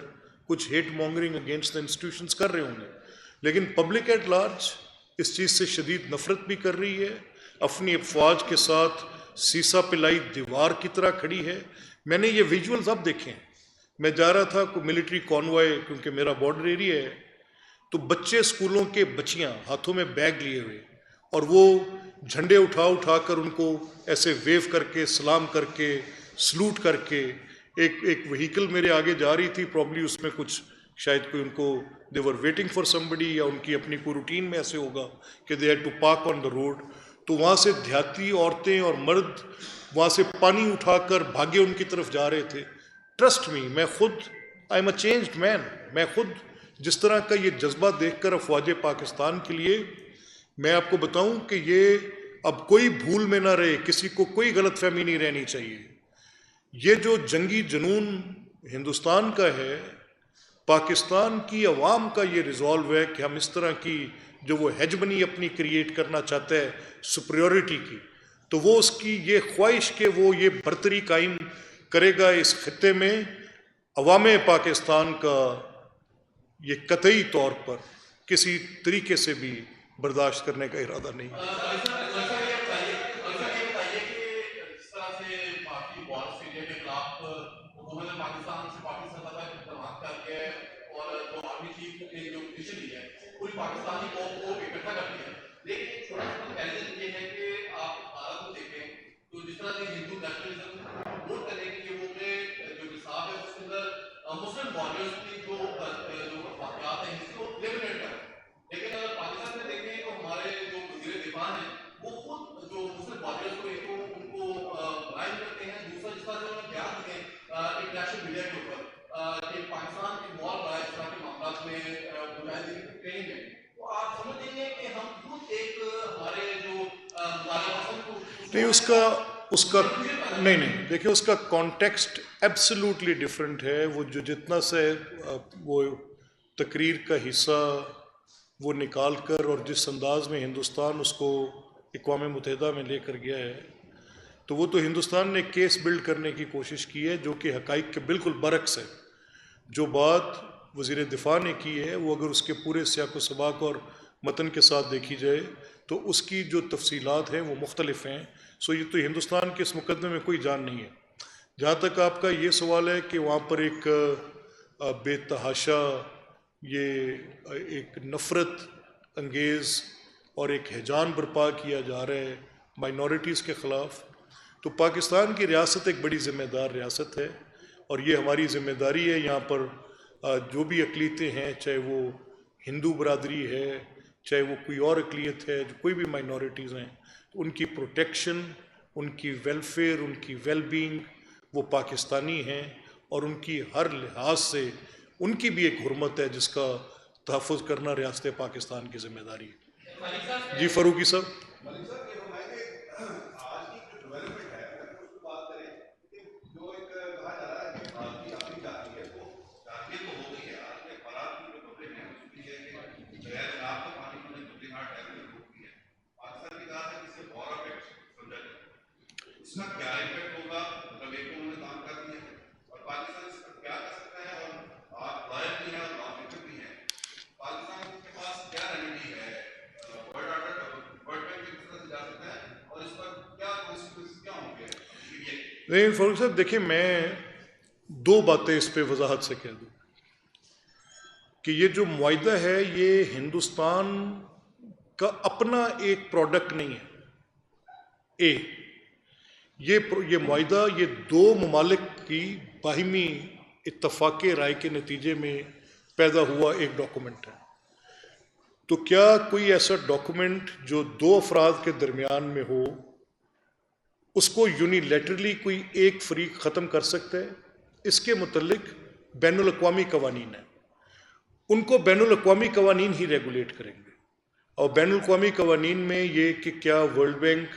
کچھ ہیٹ مونگرنگ اگینسٹ دا انسٹیٹیوشنز کر رہے ہوں گے، لیکن پبلک ایٹ لارج اس چیز سے شدید نفرت بھی کر رہی ہے، اپنی افواج کے ساتھ سیسا پلائی دیوار کی طرح کھڑی ہے. میں نے یہ ویژولز اب دیکھیں. میں جا رہا تھا ملٹری کانوائے، کیونکہ میرا بارڈر ایریا ہے، تو بچے اسکولوں کے بچیاں ہاتھوں میں بیگ لیے ہوئے اور وہ جھنڈے اٹھا کر ان کو ایسے ویو کر کے، سلام کر کے، سلوٹ کر کے، ایک وہیکل میرے آگے جا رہی تھی، پرابلی اس میں کچھ شاید کوئی ان کو دے ور ویٹنگ فار سمبڈی، یا ان کی اپنی کوئی روٹین میں ایسے ہوگا کہ they had to park on the road. تو وہاں سے دیہاتی عورتیں اور مرد وہاں سے پانی اٹھا کر بھاگے ان کی طرف جا رہے تھے. ٹرسٹ می، میں خود آئی ایم اے چینجڈ مین. میں خود جس طرح کا یہ جذبہ دیکھ کر افواج پاکستان کے لیے، میں آپ کو بتاؤں کہ یہ اب کوئی بھول میں نہ رہے، کسی کو کوئی غلط فہمی نہیں رہنی چاہیے. یہ جو جنگی جنون ہندوستان کا ہے، پاکستان کی عوام کا یہ ریزالو ہے کہ ہم اس طرح کی جو وہ ہیجمنی اپنی کریٹ کرنا چاہتا ہے سپریورٹی کی، تو وہ اس کی یہ خواہش کہ وہ یہ برتری قائم کرے گا اس خطے میں، عوام پاکستان کا یہ قطعی طور پر کسی طریقے سے بھی برداشت کرنے کا ارادہ نہیں.
پوری پاکستانی قوم کو اکٹھا کرتی ہے، لیکن ایک چھوٹا سا چیلنج یہ ہے کہ آپ بھارت کو دیکھیں تو جس طرح سے ہندو نیشنلزم ووٹ کرنے کے لیے وہ جو حساب ہے اس کے اندر مسلم وارریئرز کی جو واقعات ہیں اس کو لیمنیٹ کر، لیکن اگر پاکستان میں دیکھیں تو ہمارے جو وزیر دفاع ہیں وہ خود جو مسلم وارریئرز کو ایک تو ان کو لائن کرتے ہیں، دوسرا جس طرح سے انہوں نے بیان دیے انٹرنیشنل میڈیا کے اوپر کہ پاکستان انوالو رہا ہے اس طرح کے معاملات میں مجاہدین کی ٹریننگ میں، تو آپ سمجھیں گے کہ ہم خود ایک ہمارے جو
نہیں، اس کا نہیں دیکھیں، اس کا کانٹیکسٹ ایبسلیوٹلی ڈفرینٹ ہے. وہ جو جتنا سے وہ تقریر کا حصہ وہ نکال کر اور جس انداز میں ہندوستان اس کو اقوام متحدہ میں لے کر گیا ہے، تو وہ تو ہندوستان نے کیس بلڈ کرنے کی کوشش کی ہے جو کہ حقائق کے بالکل برعکس ہے. جو بات وزیر دفاع نے کی ہے وہ اگر اس کے پورے سیاق و سباق اور متن کے ساتھ دیکھی جائے تو اس کی جو تفصیلات ہیں وہ مختلف ہیں. سو یہ تو ہندوستان کے اس مقدمے میں کوئی جان نہیں ہے. جہاں تک آپ کا یہ سوال ہے کہ وہاں پر ایک بے تحاشا یہ ایک نفرت انگیز اور ایک ہیجان برپا کیا جا رہا ہے مائنورٹیز کے خلاف، تو پاکستان کی ریاست ایک بڑی ذمہ دار ریاست ہے، اور یہ ہماری ذمہ داری ہے یہاں پر جو بھی اقلیتیں ہیں، چاہے وہ ہندو برادری ہے، چاہے وہ کوئی اور اقلیت ہے، جو کوئی بھی مائنورٹیز ہیں، تو ان کی پروٹیکشن، ان کی ویلفیئر، ان کی ویل بینگ، وہ پاکستانی ہیں، اور ان کی ہر لحاظ سے ان کی بھی ایک حرمت ہے جس کا تحفظ کرنا ریاست پاکستان کی ذمہ داری ہے۔ جی فاروقی صاحب۔
ملک صاحب یہ فرمائیں کہ آج کی جو ڈیولپمنٹ ہے، اگر اس کو بات کریں کہ جو ایک کہا جا رہا ہے کہ بھارتی آبی جاتی ہے، وہ جاتی تو ہو گئی ہے، آج کے حالات کی جو خبریں ہیں اس کی یہ کہ بغیر جناب کا پانی میں تبلیغات ڈیولپمنٹ ہوتی ہے۔ پاکستان نے کہا تھا کہ اسے وار آف ایکٹ سمجھا جائے، اس کا کیا امپیکٹ ہوگا؟ مطلب ایک انہوں نے کام کر دیا ہے، اور پاکستان اس پر کیا کر سکتا ہے؟ اور آپ لائر بھی ہیں اور لا میکر بھی ہیں، پاکستان کے پاس کیا ریمیڈی ہے؟
نہیں فاروق صاحب دیکھیں، میں دو باتیں اس پہ وضاحت سے کہہ دوں کہ یہ جو معاہدہ ہے یہ ہندوستان کا اپنا ایک پروڈکٹ نہیں ہے۔ یہ معاہدہ یہ دو ممالک کی باہمی اتفاق رائے کے نتیجے میں پیدا ہوا ایک ڈاکومنٹ ہے۔ تو کیا کوئی ایسا ڈاکومنٹ جو دو افراد کے درمیان میں ہو، اس کو یونیلیٹرلی کوئی ایک فریق ختم کر سکتا ہے؟ اس کے متعلق بین الاقوامی قوانین ہیں، ان کو بین الاقوامی قوانین ہی ریگولیٹ کریں گے۔ اور بین الاقوامی قوانین میں یہ کہ کیا ورلڈ بینک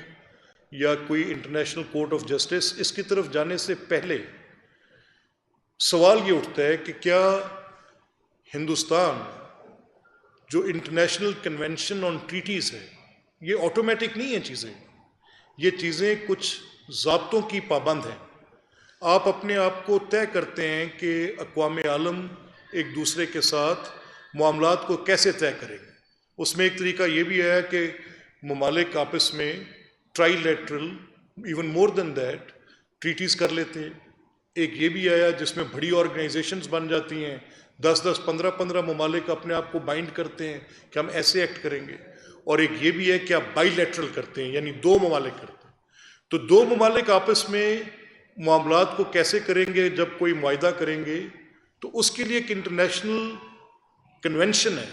یا کوئی انٹرنیشنل کورٹ آف جسٹس، اس کی طرف جانے سے پہلے سوال یہ اٹھتا ہے کہ کیا ہندوستان جو انٹرنیشنل کنونشن آن ٹریٹیز ہے، یہ آٹومیٹک نہیں ہیں چیزیں، یہ چیزیں کچھ ضابطوں کی پابند ہیں۔ آپ اپنے آپ کو طے کرتے ہیں کہ اقوام عالم ایک دوسرے کے ساتھ معاملات کو کیسے طے کریں گے۔ اس میں ایک طریقہ یہ بھی ہے کہ ممالک آپس میں trilateral, even more than that, treaties کر لیتے ہیں۔ ایک یہ بھی آیا جس میں بڑی آرگنائزیشنز بن جاتی ہیں، 10-15 ممالک اپنے آپ کو بائنڈ کرتے ہیں کہ ہم ایسے ایکٹ کریں گے۔ اور ایک یہ بھی ہے کہ آپ بائی لیٹرل کرتے ہیں، یعنی دو ممالک کرتے ہیں۔ تو دو ممالک آپس میں معاملات کو کیسے کریں گے جب کوئی معاہدہ کریں گے؟ تو اس کے لیے ایک انٹرنیشنل کنونشن ہے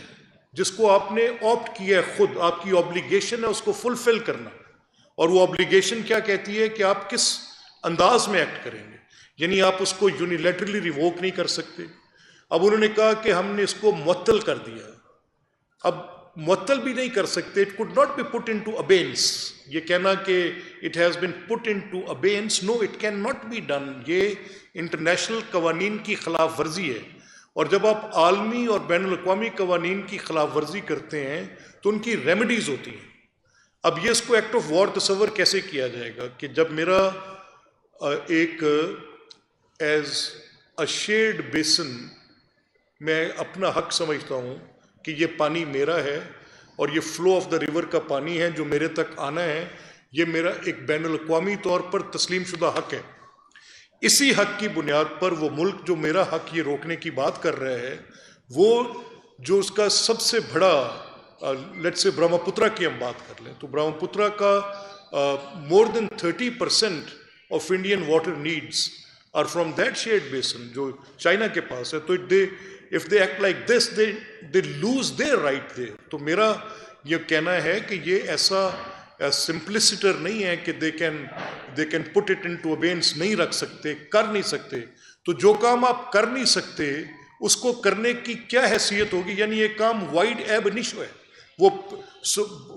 جس کو آپ نے آپٹ کیا ہے، خود آپ کی آبلیگیشن ہے اس کو فلفل کرنا۔ اور وہ آبلیگیشن کیا کہتی ہے کہ آپ کس انداز میں ایکٹ کریں گے، یعنی آپ اس کو یونیلیٹرلی ریووک نہیں کر سکتے۔ اب انہوں نے کہا کہ ہم نے اس کو معطل کر دیا، اب معطل بھی نہیں کر سکتے۔ It could not be put into abeyance، یہ کہنا کہ it has been put into abeyance، no it cannot be done، یہ انٹرنیشنل قوانین کی خلاف ورزی ہے۔ اور جب آپ عالمی اور بین الاقوامی قوانین کی خلاف ورزی کرتے ہیں تو ان کی ریمیڈیز ہوتی ہیں۔ اب یہ اس کو ایکٹ آف وار تصور کیسے کیا جائے گا کہ جب میرا ایک ایز اے شیئرڈ بیسن میں اپنا حق سمجھتا ہوں کہ یہ پانی میرا ہے اور یہ فلو آف دا ریور کا پانی ہے جو میرے تک آنا ہے، یہ میرا ایک بین الاقوامی طور پر تسلیم شدہ حق ہے۔ اسی حق کی بنیاد پر وہ ملک جو میرا حق یہ روکنے کی بات کر رہا ہے، وہ جو اس کا سب سے بڑا لیٹ سے برہما پترا کی ہم بات کر لیں تو برہما پترا کا more than 30% of Indian water needs are from that shared basin جو چائنا کے پاس ہے۔ تو if they act like this they lose their right there۔ تو میرا یہ کہنا ہے کہ یہ ایسا سمپلسٹر نہیں ہے کہ they can put it into abeyance، نہیں رکھ سکتے، کر نہیں سکتے۔ تو جو کام آپ کر نہیں سکتے اس کو کرنے کی کیا حیثیت ہوگی؟ یعنی یہ کام وائڈ ایب انیشو ہے، وہ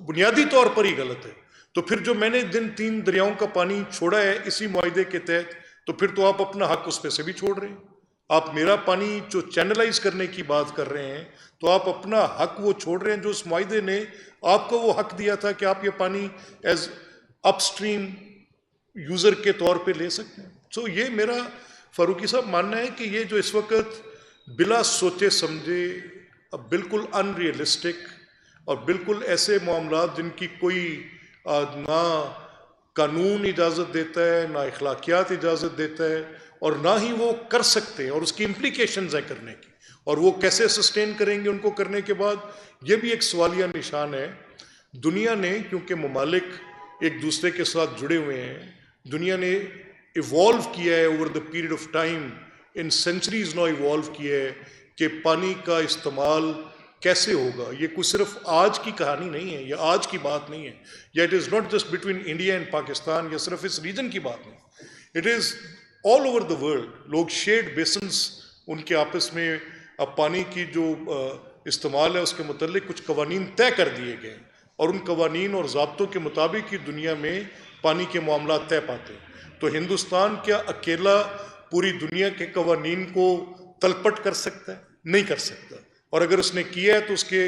بنیادی طور پر ہی غلط ہے۔ تو پھر جو میں نے 3 دریاؤں کا پانی چھوڑا ہے اسی معاہدے کے تحت، تو پھر تو آپ اپنا حق اس پہ سے بھی چھوڑ رہے ہیں۔ آپ میرا پانی جو چینلائز کرنے کی بات کر رہے ہیں تو آپ اپنا حق وہ چھوڑ رہے ہیں جو اس معاہدے نے آپ کو وہ حق دیا تھا کہ آپ یہ پانی ایز اپ اسٹریم یوزر کے طور پہ لے سکتے ہیں۔ سو یہ میرا فاروقی صاحب ماننا ہے کہ یہ جو اس وقت بلا سوچے سمجھے بالکل ان ریئلسٹک اور بالکل ایسے معاملات جن کی کوئی نہ قانون اجازت دیتا ہے، نہ اخلاقیات اجازت دیتا ہے، اور نہ ہی وہ کر سکتے ہیں، اور اس کی امپلیکیشنز ہیں کرنے کی، اور وہ کیسے سسٹین کریں گے ان کو کرنے کے بعد، یہ بھی ایک سوالیہ نشان ہے۔ دنیا نے کیونکہ ممالک ایک دوسرے کے ساتھ جڑے ہوئے ہیں دنیا نے ایوالو کیا ہے over the period of time, in centuries now evolve کیا ہے کہ پانی کا استعمال کیسے ہوگا. یہ کوئی صرف آج کی کہانی نہیں ہے، یہ آج کی بات نہیں ہے، یا it is not just between India and Pakistan, یا صرف اس ریجن کی بات نہیں، it is all over the world. لوگ شیڈ بیسنس ان کے آپس میں اب پانی کی جو استعمال ہے اس کے متعلق کچھ قوانین طے کر دیے گئے، اور ان قوانین اور ضابطوں کے مطابق ہی دنیا میں پانی کے معاملات طے پاتے ہیں. تو ہندوستان کیا اکیلا پوری دنیا کے قوانین کو تلپٹ کر سکتا ہے؟ نہیں کر سکتا. اور اگر اس نے کیا ہے تو اس کے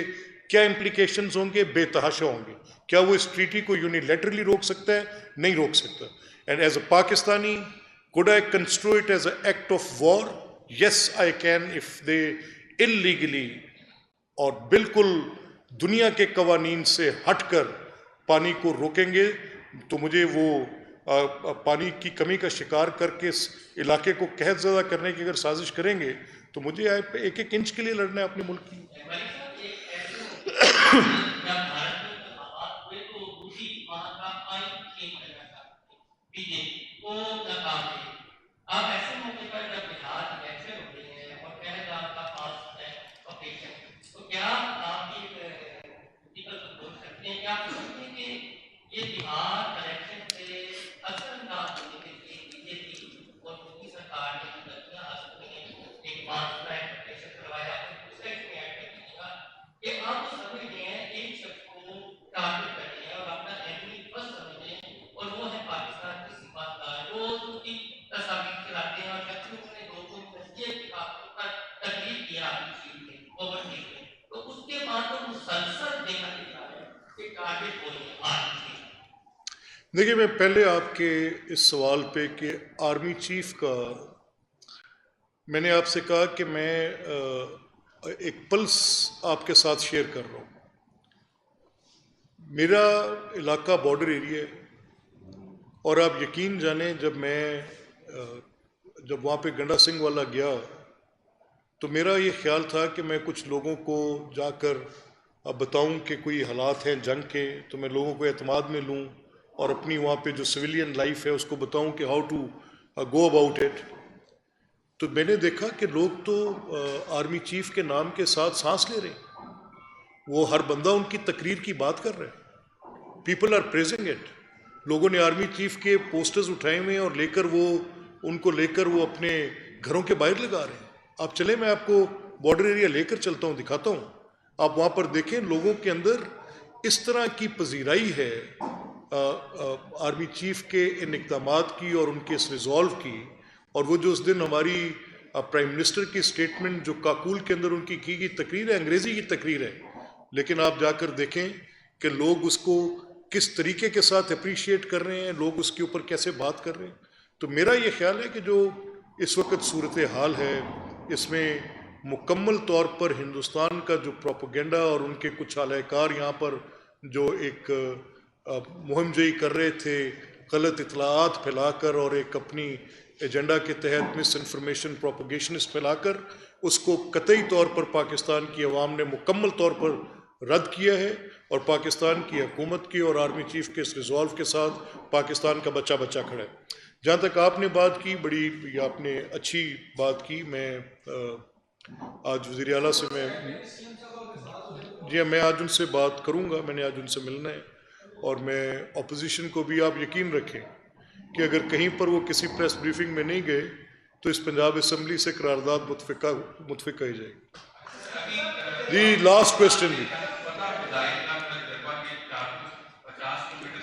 کیا امپلیکیشنز ہوں گے؟ بے تحاشا ہوں گے. کیا وہ اس ٹریٹی کو یونیلیٹرلی روک سکتا ہے؟ نہیں روک سکتا. And as a Pakistani could I construe it as an act of war? Yes, I can, if they illegally اور بالکل دنیا کے قوانین سے ہٹ کر پانی کو روکیں گے تو مجھے وہ پانی کی کمی کا شکار کر کے اس علاقے کو قحط زدہ کرنے کی اگر سازش کریں گے تو مجھے ایک ایک انچ کے لیے لڑنا ہے اپنے ملک کی.
اب ایسے موقع پر جب بہار الیکشن ہوتے ہیں اور پہلے دار کا پاس ہے اپیکشن، تو کیا آپ یہ بول سکتے ہیں، کیا آپ سمجھتے ہیں کہ یہ بہار الیکشن سے اثر انداز ہونے کے لیے بی جے پی اور مودی سرکار نے غلطیاں حاصل کی ہیں؟ ایک پاس اپیکشن کروایا، دوسرا اس میں ایڈ کر دیجیے گا کہ آپ سمجھ رہے ہیں ایک شخص کو ٹارگیٹ کر رہے ہیں اور اپنا اینٹی فرسٹ سمجھ رہے ہیں، اور وہ ہے پاکستان کی سفارتکار، وہ اس کی تصاویر چلاتے ہیں اور جبکہ انہوں نے لوگوں کو مسجد کی باتوں پر تقریر کیا اپنی چیز میں اوور ٹیک میں، تو اس کے بعد وہ مسلسل دیکھا دیتا ہے کہ ٹارگیٹ بولے آرمی.
دیکھیے میں پہلے آپ کے اس سوال پہ کہ آرمی چیف کا، میں نے آپ سے کہا کہ میں ایک پلس آپ کے ساتھ شیئر کر رہا ہوں. میرا علاقہ بارڈر ایریا ہے، اور آپ یقین جانیں جب وہاں پہ گنڈا سنگھ والا گیا تو میرا یہ خیال تھا کہ میں کچھ لوگوں کو جا کر بتاؤں کہ کوئی حالات ہیں جنگ کے، تو میں لوگوں کو اعتماد میں لوں اور اپنی وہاں پہ جو سویلین لائف ہے اس کو بتاؤں کہ how to go about it. تو میں نے دیکھا کہ لوگ تو آرمی چیف کے نام کے ساتھ سانس لے رہے ہیں، وہ ہر بندہ ان کی تقریر کی بات کر رہے ہیں. People are praising it. لوگوں نے آرمی چیف کے پوسٹرز اٹھائے ہوئے ہیں اور ان کو لے کر وہ اپنے گھروں کے باہر لگا رہے ہیں. آپ چلیں، میں آپ کو بارڈر ایریا لے کر چلتا ہوں، دکھاتا ہوں. آپ وہاں پر دیکھیں لوگوں کے اندر اس طرح کی پذیرائی ہے آرمی چیف کے ان اقدامات کی اور ان کے اس ریزالو کی. اور وہ جو اس دن ہماری پرائم منسٹر کی سٹیٹمنٹ جو کاکول کے اندر ان کی گئی تقریر ہے، انگریزی کی تقریر ہے، لیکن آپ جا کر دیکھیں کہ لوگ اس کو کس طریقے کے ساتھ اپریشیٹ کر رہے ہیں، لوگ اس کے اوپر کیسے بات کر رہے ہیں. تو میرا یہ خیال ہے کہ جو اس وقت صورتحال ہے اس میں مکمل طور پر ہندوستان کا جو پروپیگنڈا اور ان کے کچھ اعلی کار یہاں پر جو ایک مہم جوئی کر رہے تھے غلط اطلاعات پھیلا کر اور ایک اپنی ایجنڈا کے تحت مس انفارمیشن پروپیگیشنس پھیلا کر، اس کو قطعی طور پر پاکستان کی عوام نے مکمل طور پر رد کیا ہے. اور پاکستان کی حکومت کی اور آرمی چیف کے اس ریزالو کے ساتھ پاکستان کا بچہ کھڑا ہے. جہاں تک آپ نے بات کی، بڑی آپ نے اچھی بات کی. میں آج وزیر اعلیٰ سے میں آج ان سے بات کروں گا، میں نے آج ان سے ملنا ہے. اور میں اپوزیشن کو بھی آپ یقین رکھیں کہ اگر کہیں پر وہ کسی پریس بریفنگ میں نہیں گئے تو اس پنجاب اسمبلی سے قرارداد متفق کی جائے گی. جی لاسٹ کوشچن بھی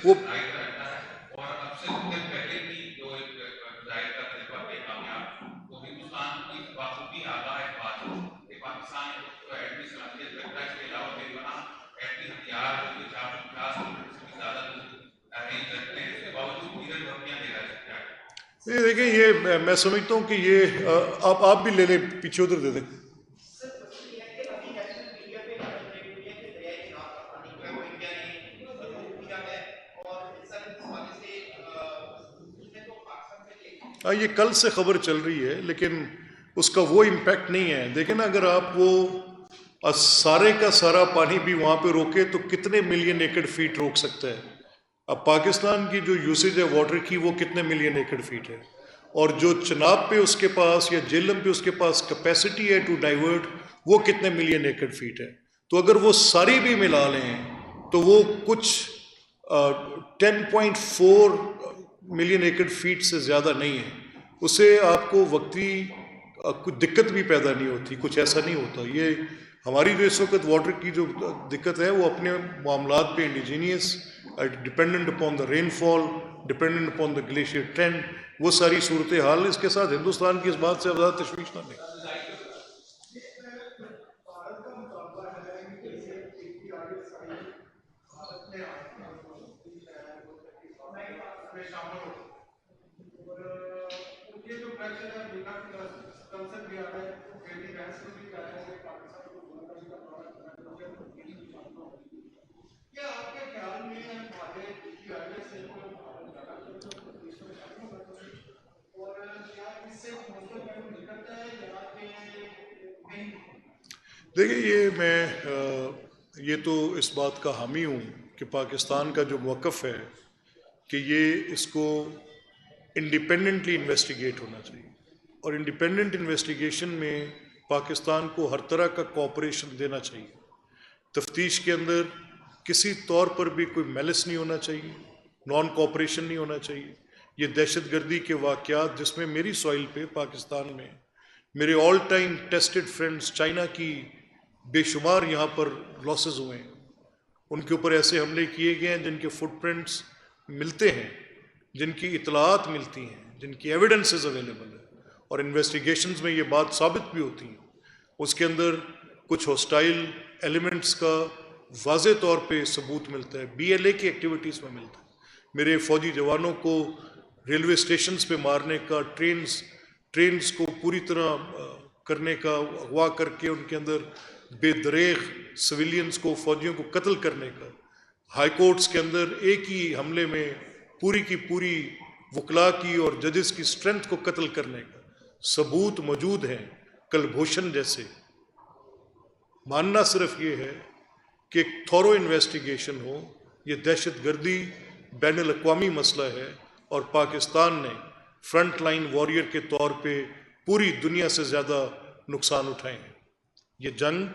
وہ دیکھیں، یہ میں سمجھتا ہوں کہ یہ آپ بھی لے لیں، پیچھے ادھر دے دیں. یہ کل سے خبر چل رہی ہے لیکن اس کا وہ امپیکٹ نہیں ہے. دیکھیں نا، اگر آپ وہ سارے کا سارا پانی بھی وہاں پہ روکے تو کتنے ملین ایکڑ فیٹ روک سکتا ہے. اب پاکستان کی جو یوسیج ہے واٹر کی وہ کتنے ملین ایکڑ فیٹ ہے، اور جو چناب پہ اس کے پاس یا جہلم پہ اس کے پاس کیپیسٹی ہے ٹو ڈائیورٹ وہ کتنے ملین ایکڑ فیٹ ہے. تو اگر وہ ساری بھی ملا لیں تو وہ کچھ 10.4 ملین ایکڑ فیٹ سے زیادہ نہیں ہے. اس سے آپ کو وقتی کچھ دقت بھی پیدا نہیں ہوتی، کچھ ایسا نہیں ہوتا. یہ ہماری جو اس وقت واٹر کی جو دقت ہے وہ اپنے معاملات پہ indigenous, dependent upon the rainfall, dependent upon the glacier trend, وہ ساری صورتحال. اس کے ساتھ ہندوستان کی اس بات سے زیادہ تشویش نہ لیں.
کیا آپ کے خیال میں ہمارے اور کیا اس سے نکلتا ہے یا نہیں؟
دیکھیے یہ تو اس بات کا حامی ہوں کہ پاکستان کا جو موقف ہے کہ یہ اس کو انڈیپینڈنٹلی انویسٹیگیٹ ہونا چاہیے، اور انڈیپینڈنٹ انویسٹیگیشن میں پاکستان کو ہر طرح کا کوآپریشن دینا چاہیے. تفتیش کے اندر کسی طور پر بھی کوئی میلس نہیں ہونا چاہیے، نان کوآپریشن نہیں ہونا چاہیے. یہ دہشت گردی کے واقعات جس میں میری سوائل پہ پاکستان میں میرے all time tested friends China کی بے شمار یہاں پر لاسز ہوئے ہیں، ان کے اوپر ایسے حملے کیے گئے ہیں جن کے فٹ پرنٹس ملتے ہیں، جن کی اطلاعات ملتی ہیں، جن کی ایویڈنسز اویلیبل ہیں، اور انویسٹیگیشنز میں یہ بات ثابت بھی ہوتی ہیں. اس کے اندر کچھ ہوسٹائل ایلیمنٹس کا واضح طور پہ ثبوت ملتا ہے، BLA کی ایکٹیویٹیز میں ملتا ہے. میرے فوجی جوانوں کو ریلوے اسٹیشنز پہ مارنے کا، ٹرینز کو پوری طرح کرنے کا، اغوا کر کے ان کے اندر بے دریغ سویلینز کو، فوجیوں کو قتل کرنے کا، ہائی کورٹس کے اندر ایک ہی حملے میں پوری کی پوری وکلاء کی اور ججز کی اسٹرینتھ کو قتل کرنے کا ثبوت موجود ہیں کلبھوشن جیسے. ماننا صرف یہ ہے کہ ایک تھورو انویسٹیگیشن ہو. یہ دہشت گردی بین الاقوامی مسئلہ ہے، اور پاکستان نے فرنٹ لائن واریر کے طور پہ پوری دنیا سے زیادہ نقصان اٹھائے ہیں. یہ جنگ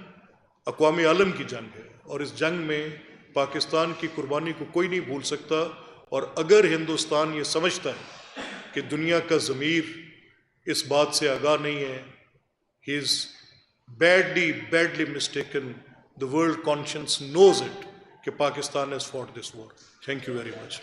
اقوام عالم کی جنگ ہے، اور اس جنگ میں پاکستان کی قربانی کو کوئی نہیں بھول سکتا. اور اگر ہندوستان یہ سمجھتا ہے کہ دنیا کا ضمیر اس بات سے آگاہ نہیں ہے، he is badly mistaken. The world conscience knows it کہ Pakistan has fought this war. Thank you very much.